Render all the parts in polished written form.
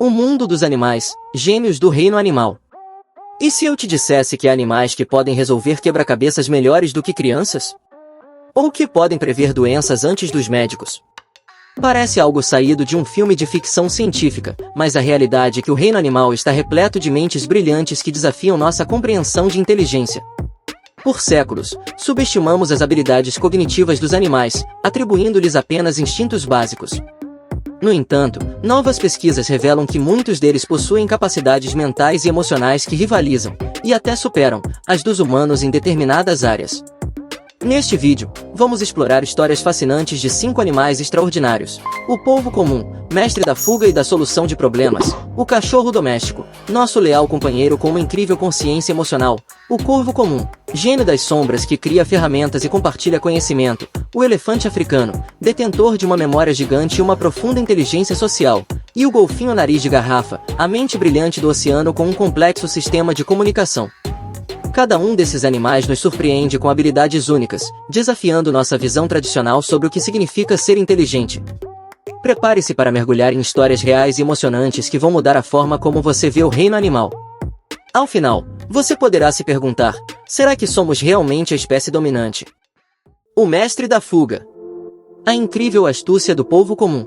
O mundo dos animais, gêmeos do reino animal. E se eu te dissesse que há animais que podem resolver quebra-cabeças melhores do que crianças? Ou que podem prever doenças antes dos médicos? Parece algo saído de um filme de ficção científica, mas a realidade é que o reino animal está repleto de mentes brilhantes que desafiam nossa compreensão de inteligência. Por séculos, subestimamos as habilidades cognitivas dos animais, atribuindo-lhes apenas instintos básicos. No entanto, novas pesquisas revelam que muitos deles possuem capacidades mentais e emocionais que rivalizam, e até superam, as dos humanos em determinadas áreas. Neste vídeo, vamos explorar histórias fascinantes de 5 animais extraordinários. O polvo comum, mestre da fuga e da solução de problemas. O cachorro doméstico, nosso leal companheiro com uma incrível consciência emocional. O corvo comum, gênio das sombras que cria ferramentas e compartilha conhecimento. O elefante africano, detentor de uma memória gigante e uma profunda inteligência social. E o golfinho nariz de garrafa, a mente brilhante do oceano com um complexo sistema de comunicação. Cada um desses animais nos surpreende com habilidades únicas, desafiando nossa visão tradicional sobre o que significa ser inteligente. Prepare-se para mergulhar em histórias reais e emocionantes que vão mudar a forma como você vê o reino animal. Ao final, você poderá se perguntar: será que somos realmente a espécie dominante? O mestre da fuga. A incrível astúcia do polvo comum.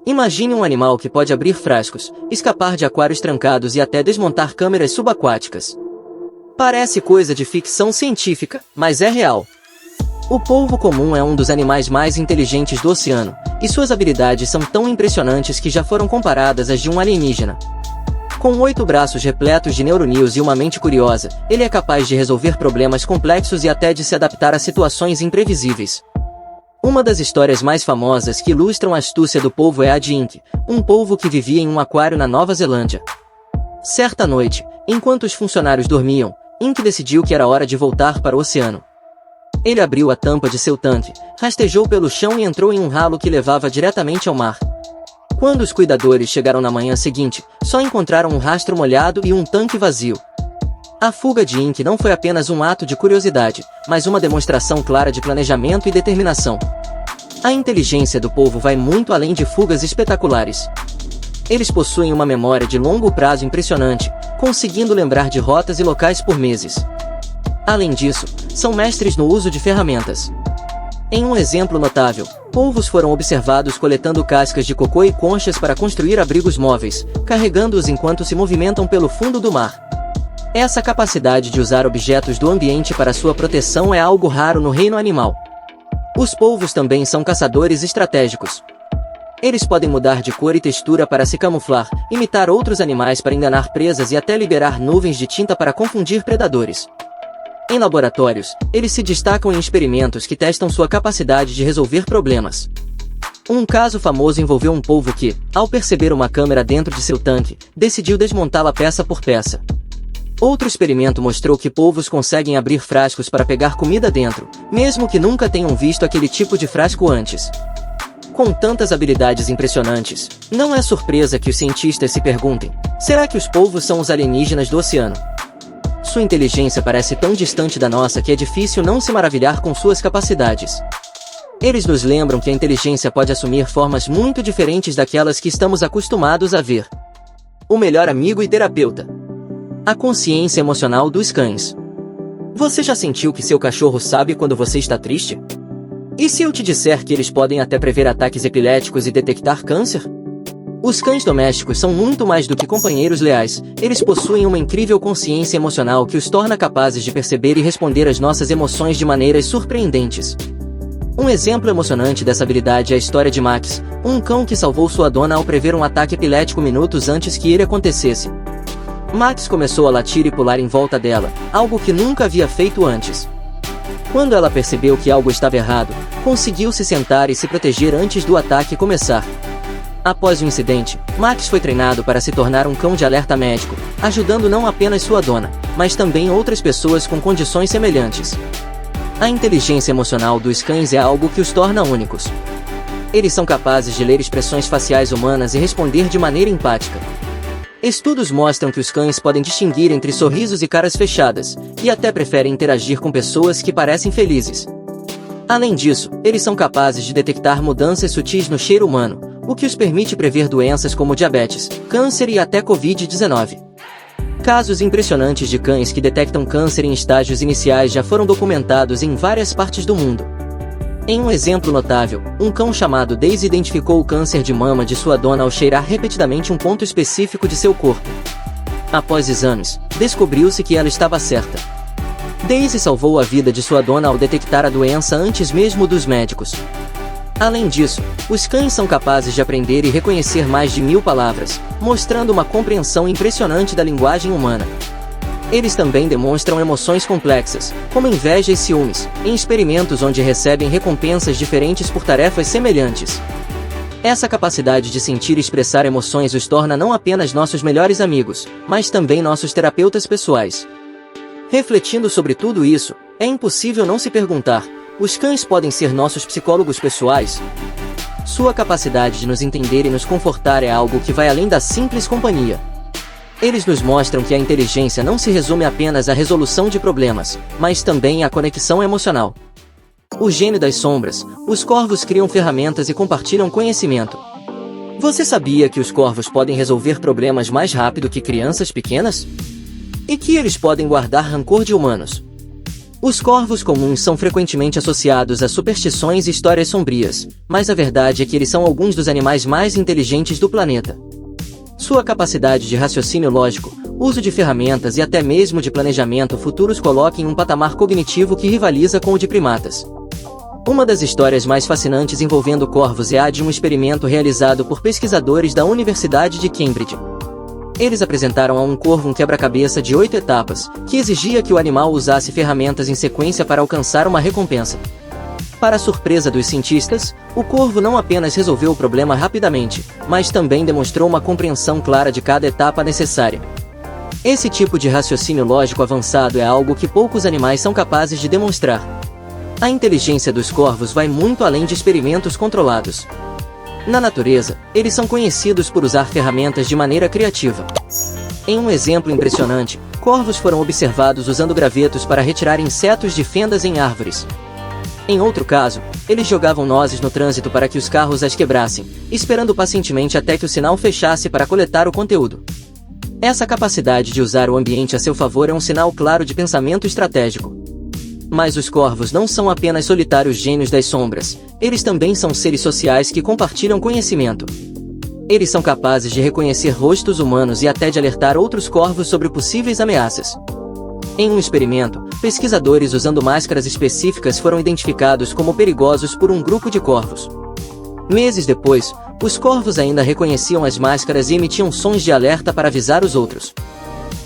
Imagine um animal que pode abrir frascos, escapar de aquários trancados e até desmontar câmeras subaquáticas. Parece coisa de ficção científica, mas é real. O polvo comum é um dos animais mais inteligentes do oceano, e suas habilidades são tão impressionantes que já foram comparadas às de um alienígena. Com 8 braços repletos de neurônios e uma mente curiosa, ele é capaz de resolver problemas complexos e até de se adaptar a situações imprevisíveis. Uma das histórias mais famosas que ilustram a astúcia do polvo é a de Ink, um polvo que vivia em um aquário na Nova Zelândia. Certa noite, enquanto os funcionários dormiam, Ink decidiu que era hora de voltar para o oceano. Ele abriu a tampa de seu tanque, rastejou pelo chão e entrou em um ralo que levava diretamente ao mar. Quando os cuidadores chegaram na manhã seguinte, só encontraram um rastro molhado e um tanque vazio. A fuga de Ink não foi apenas um ato de curiosidade, mas uma demonstração clara de planejamento e determinação. A inteligência do polvo vai muito além de fugas espetaculares. Eles possuem uma memória de longo prazo impressionante, conseguindo lembrar de rotas e locais por meses. Além disso, são mestres no uso de ferramentas. Em um exemplo notável, polvos foram observados coletando cascas de cocô e conchas para construir abrigos móveis, carregando-os enquanto se movimentam pelo fundo do mar. Essa capacidade de usar objetos do ambiente para sua proteção é algo raro no reino animal. Os polvos também são caçadores estratégicos. Eles podem mudar de cor e textura para se camuflar, imitar outros animais para enganar presas e até liberar nuvens de tinta para confundir predadores. Em laboratórios, eles se destacam em experimentos que testam sua capacidade de resolver problemas. Um caso famoso envolveu um polvo que, ao perceber uma câmera dentro de seu tanque, decidiu desmontá-la peça por peça. Outro experimento mostrou que polvos conseguem abrir frascos para pegar comida dentro, mesmo que nunca tenham visto aquele tipo de frasco antes. Com tantas habilidades impressionantes, não é surpresa que os cientistas se perguntem: será que os polvos são os alienígenas do oceano? Sua inteligência parece tão distante da nossa que é difícil não se maravilhar com suas capacidades. Eles nos lembram que a inteligência pode assumir formas muito diferentes daquelas que estamos acostumados a ver. O melhor amigo e terapeuta. A consciência emocional dos cães. Você já sentiu que seu cachorro sabe quando você está triste? E se eu te disser que eles podem até prever ataques epiléticos e detectar câncer? Os cães domésticos são muito mais do que companheiros leais, eles possuem uma incrível consciência emocional que os torna capazes de perceber e responder às nossas emoções de maneiras surpreendentes. Um exemplo emocionante dessa habilidade é a história de Max, um cão que salvou sua dona ao prever um ataque epilético minutos antes que ele acontecesse. Max começou a latir e pular em volta dela, algo que nunca havia feito antes. Quando ela percebeu que algo estava errado, conseguiu se sentar e se proteger antes do ataque começar. Após o incidente, Max foi treinado para se tornar um cão de alerta médico, ajudando não apenas sua dona, mas também outras pessoas com condições semelhantes. A inteligência emocional dos cães é algo que os torna únicos. Eles são capazes de ler expressões faciais humanas e responder de maneira empática. Estudos mostram que os cães podem distinguir entre sorrisos e caras fechadas, e até preferem interagir com pessoas que parecem felizes. Além disso, eles são capazes de detectar mudanças sutis no cheiro humano, o que os permite prever doenças como diabetes, câncer e até Covid-19. Casos impressionantes de cães que detectam câncer em estágios iniciais já foram documentados em várias partes do mundo. Em um exemplo notável, um cão chamado Daisy identificou o câncer de mama de sua dona ao cheirar repetidamente um ponto específico de seu corpo. Após exames, descobriu-se que ela estava certa. Daisy salvou a vida de sua dona ao detectar a doença antes mesmo dos médicos. Além disso, os cães são capazes de aprender e reconhecer mais de 1000 palavras, mostrando uma compreensão impressionante da linguagem humana. Eles também demonstram emoções complexas, como inveja e ciúmes, em experimentos onde recebem recompensas diferentes por tarefas semelhantes. Essa capacidade de sentir e expressar emoções os torna não apenas nossos melhores amigos, mas também nossos terapeutas pessoais. Refletindo sobre tudo isso, é impossível não se perguntar: os cães podem ser nossos psicólogos pessoais? Sua capacidade de nos entender e nos confortar é algo que vai além da simples companhia. Eles nos mostram que a inteligência não se resume apenas à resolução de problemas, mas também à conexão emocional. O gênio das sombras, os corvos criam ferramentas e compartilham conhecimento. Você sabia que os corvos podem resolver problemas mais rápido que crianças pequenas? E que eles podem guardar rancor de humanos? Os corvos comuns são frequentemente associados a superstições e histórias sombrias, mas a verdade é que eles são alguns dos animais mais inteligentes do planeta. Sua capacidade de raciocínio lógico, uso de ferramentas e até mesmo de planejamento futuro os coloca em um patamar cognitivo que rivaliza com o de primatas. Uma das histórias mais fascinantes envolvendo corvos é a de um experimento realizado por pesquisadores da Universidade de Cambridge. Eles apresentaram a um corvo um quebra-cabeça de 8 etapas, que exigia que o animal usasse ferramentas em sequência para alcançar uma recompensa. Para a surpresa dos cientistas, o corvo não apenas resolveu o problema rapidamente, mas também demonstrou uma compreensão clara de cada etapa necessária. Esse tipo de raciocínio lógico avançado é algo que poucos animais são capazes de demonstrar. A inteligência dos corvos vai muito além de experimentos controlados. Na natureza, eles são conhecidos por usar ferramentas de maneira criativa. Em um exemplo impressionante, corvos foram observados usando gravetos para retirar insetos de fendas em árvores. Em outro caso, eles jogavam nozes no trânsito para que os carros as quebrassem, esperando pacientemente até que o sinal fechasse para coletar o conteúdo. Essa capacidade de usar o ambiente a seu favor é um sinal claro de pensamento estratégico. Mas os corvos não são apenas solitários gênios das sombras, eles também são seres sociais que compartilham conhecimento. Eles são capazes de reconhecer rostos humanos e até de alertar outros corvos sobre possíveis ameaças. Em um experimento, pesquisadores usando máscaras específicas foram identificados como perigosos por um grupo de corvos. Meses depois, os corvos ainda reconheciam as máscaras e emitiam sons de alerta para avisar os outros.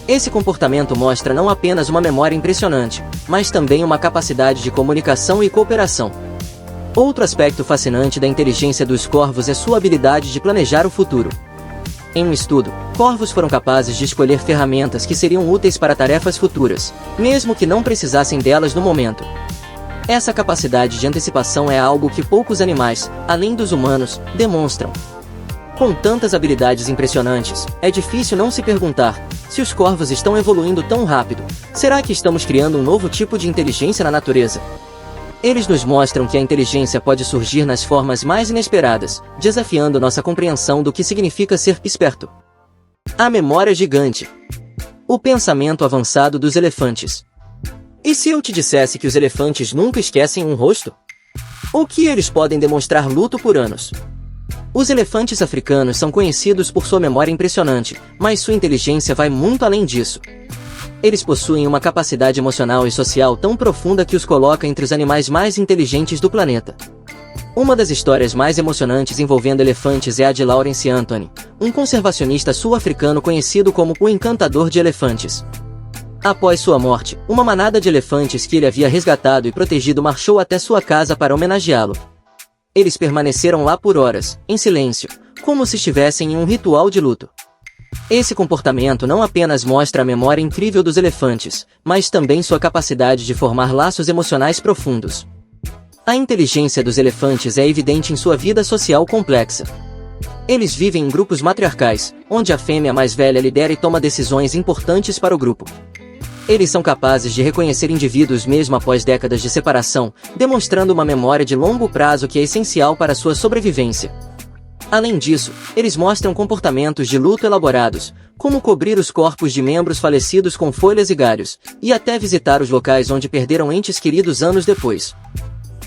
Esse comportamento mostra não apenas uma memória impressionante, mas também uma capacidade de comunicação e cooperação. Outro aspecto fascinante da inteligência dos corvos é sua habilidade de planejar o futuro. Em um estudo, corvos foram capazes de escolher ferramentas que seriam úteis para tarefas futuras, mesmo que não precisassem delas no momento. Essa capacidade de antecipação é algo que poucos animais, além dos humanos, demonstram. Com tantas habilidades impressionantes, é difícil não se perguntar: se os corvos estão evoluindo tão rápido, será que estamos criando um novo tipo de inteligência na natureza? Eles nos mostram que a inteligência pode surgir nas formas mais inesperadas, desafiando nossa compreensão do que significa ser esperto. A memória gigante. O pensamento avançado dos elefantes. E se eu te dissesse que os elefantes nunca esquecem um rosto? Ou que eles podem demonstrar luto por anos? Os elefantes africanos são conhecidos por sua memória impressionante, mas sua inteligência vai muito além disso. Eles possuem uma capacidade emocional e social tão profunda que os coloca entre os animais mais inteligentes do planeta. Uma das histórias mais emocionantes envolvendo elefantes é a de Lawrence Anthony, um conservacionista sul-africano conhecido como o Encantador de Elefantes. Após sua morte, uma manada de elefantes que ele havia resgatado e protegido marchou até sua casa para homenageá-lo. Eles permaneceram lá por horas, em silêncio, como se estivessem em um ritual de luto. Esse comportamento não apenas mostra a memória incrível dos elefantes, mas também sua capacidade de formar laços emocionais profundos. A inteligência dos elefantes é evidente em sua vida social complexa. Eles vivem em grupos matriarcais, onde a fêmea mais velha lidera e toma decisões importantes para o grupo. Eles são capazes de reconhecer indivíduos mesmo após décadas de separação, demonstrando uma memória de longo prazo que é essencial para sua sobrevivência. Além disso, eles mostram comportamentos de luto elaborados, como cobrir os corpos de membros falecidos com folhas e galhos, e até visitar os locais onde perderam entes queridos anos depois.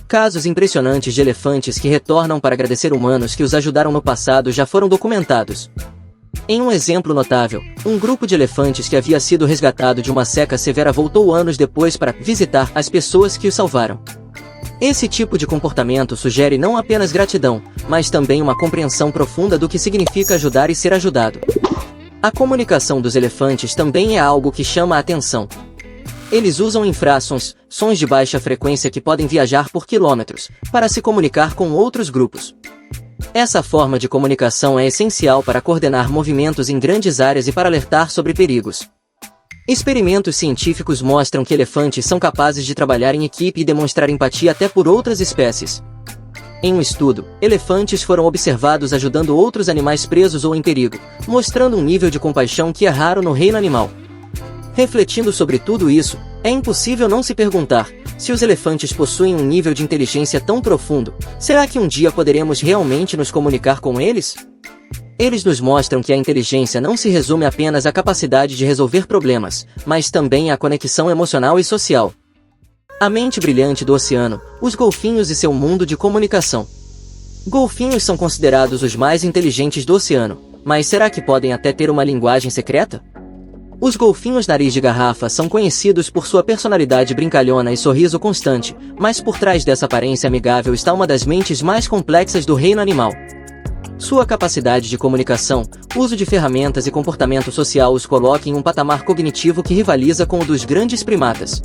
Casos impressionantes de elefantes que retornam para agradecer humanos que os ajudaram no passado já foram documentados. Em um exemplo notável, um grupo de elefantes que havia sido resgatado de uma seca severa voltou anos depois para visitar as pessoas que os salvaram. Esse tipo de comportamento sugere não apenas gratidão, mas também uma compreensão profunda do que significa ajudar e ser ajudado. A comunicação dos elefantes também é algo que chama a atenção. Eles usam infrassons, sons de baixa frequência que podem viajar por quilômetros, para se comunicar com outros grupos. Essa forma de comunicação é essencial para coordenar movimentos em grandes áreas e para alertar sobre perigos. Experimentos científicos mostram que elefantes são capazes de trabalhar em equipe e demonstrar empatia até por outras espécies. Em um estudo, elefantes foram observados ajudando outros animais presos ou em perigo, mostrando um nível de compaixão que é raro no reino animal. Refletindo sobre tudo isso, é impossível não se perguntar: se os elefantes possuem um nível de inteligência tão profundo, será que um dia poderemos realmente nos comunicar com eles? Eles nos mostram que a inteligência não se resume apenas à capacidade de resolver problemas, mas também à conexão emocional e social. A mente brilhante do oceano, os golfinhos e seu mundo de comunicação. Golfinhos são considerados os mais inteligentes do oceano, mas será que podem até ter uma linguagem secreta? Os golfinhos nariz de garrafa são conhecidos por sua personalidade brincalhona e sorriso constante, mas por trás dessa aparência amigável está uma das mentes mais complexas do reino animal. Sua capacidade de comunicação, uso de ferramentas e comportamento social os coloca em um patamar cognitivo que rivaliza com o dos grandes primatas.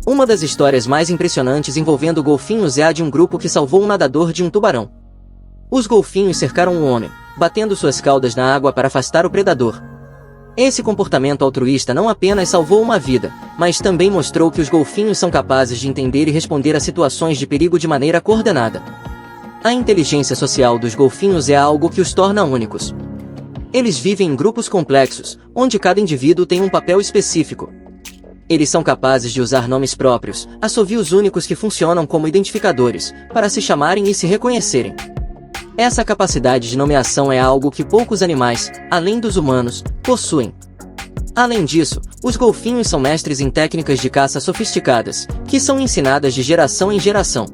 Uma das histórias mais impressionantes envolvendo golfinhos é a de um grupo que salvou um nadador de um tubarão. Os golfinhos cercaram um homem, batendo suas caudas na água para afastar o predador. Esse comportamento altruísta não apenas salvou uma vida, mas também mostrou que os golfinhos são capazes de entender e responder a situações de perigo de maneira coordenada. A inteligência social dos golfinhos é algo que os torna únicos. Eles vivem em grupos complexos, onde cada indivíduo tem um papel específico. Eles são capazes de usar nomes próprios, assovios únicos que funcionam como identificadores, para se chamarem e se reconhecerem. Essa capacidade de nomeação é algo que poucos animais, além dos humanos, possuem. Além disso, os golfinhos são mestres em técnicas de caça sofisticadas, que são ensinadas de geração em geração.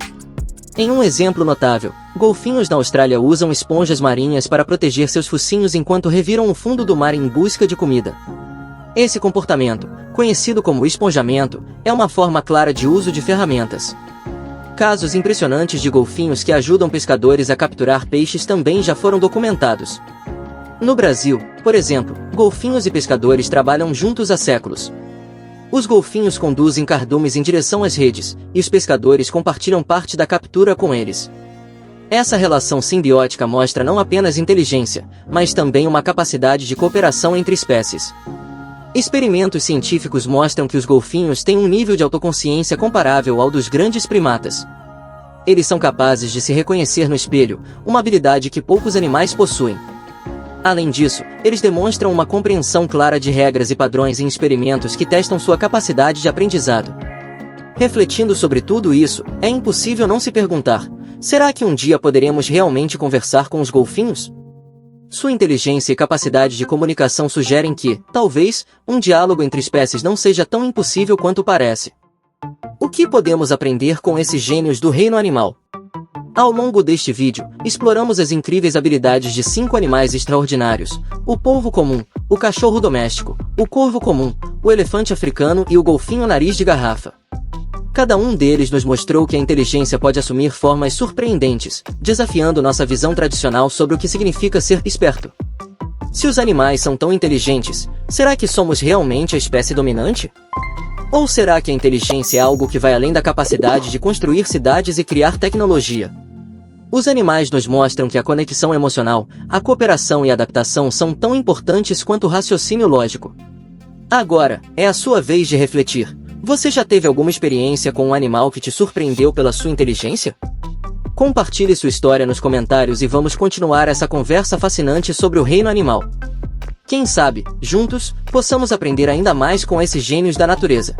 Em um exemplo notável, golfinhos na Austrália usam esponjas marinhas para proteger seus focinhos enquanto reviram o fundo do mar em busca de comida. Esse comportamento, conhecido como esponjamento, é uma forma clara de uso de ferramentas. Casos impressionantes de golfinhos que ajudam pescadores a capturar peixes também já foram documentados. No Brasil, por exemplo, golfinhos e pescadores trabalham juntos há séculos. Os golfinhos conduzem cardumes em direção às redes, e os pescadores compartilham parte da captura com eles. Essa relação simbiótica mostra não apenas inteligência, mas também uma capacidade de cooperação entre espécies. Experimentos científicos mostram que os golfinhos têm um nível de autoconsciência comparável ao dos grandes primatas. Eles são capazes de se reconhecer no espelho, uma habilidade que poucos animais possuem. Além disso, eles demonstram uma compreensão clara de regras e padrões em experimentos que testam sua capacidade de aprendizado. Refletindo sobre tudo isso, é impossível não se perguntar: será que um dia poderemos realmente conversar com os golfinhos? Sua inteligência e capacidade de comunicação sugerem que, talvez, um diálogo entre espécies não seja tão impossível quanto parece. O que podemos aprender com esses gênios do reino animal? Ao longo deste vídeo, exploramos as incríveis habilidades de 5 animais extraordinários: o polvo comum, o cachorro doméstico, o corvo comum, o elefante africano e o golfinho nariz de garrafa. Cada um deles nos mostrou que a inteligência pode assumir formas surpreendentes, desafiando nossa visão tradicional sobre o que significa ser esperto. Se os animais são tão inteligentes, será que somos realmente a espécie dominante? Ou será que a inteligência é algo que vai além da capacidade de construir cidades e criar tecnologia? Os animais nos mostram que a conexão emocional, a cooperação e a adaptação são tão importantes quanto o raciocínio lógico. Agora, é a sua vez de refletir. Você já teve alguma experiência com um animal que te surpreendeu pela sua inteligência? Compartilhe sua história nos comentários e vamos continuar essa conversa fascinante sobre o reino animal. Quem sabe, juntos, possamos aprender ainda mais com esses gênios da natureza.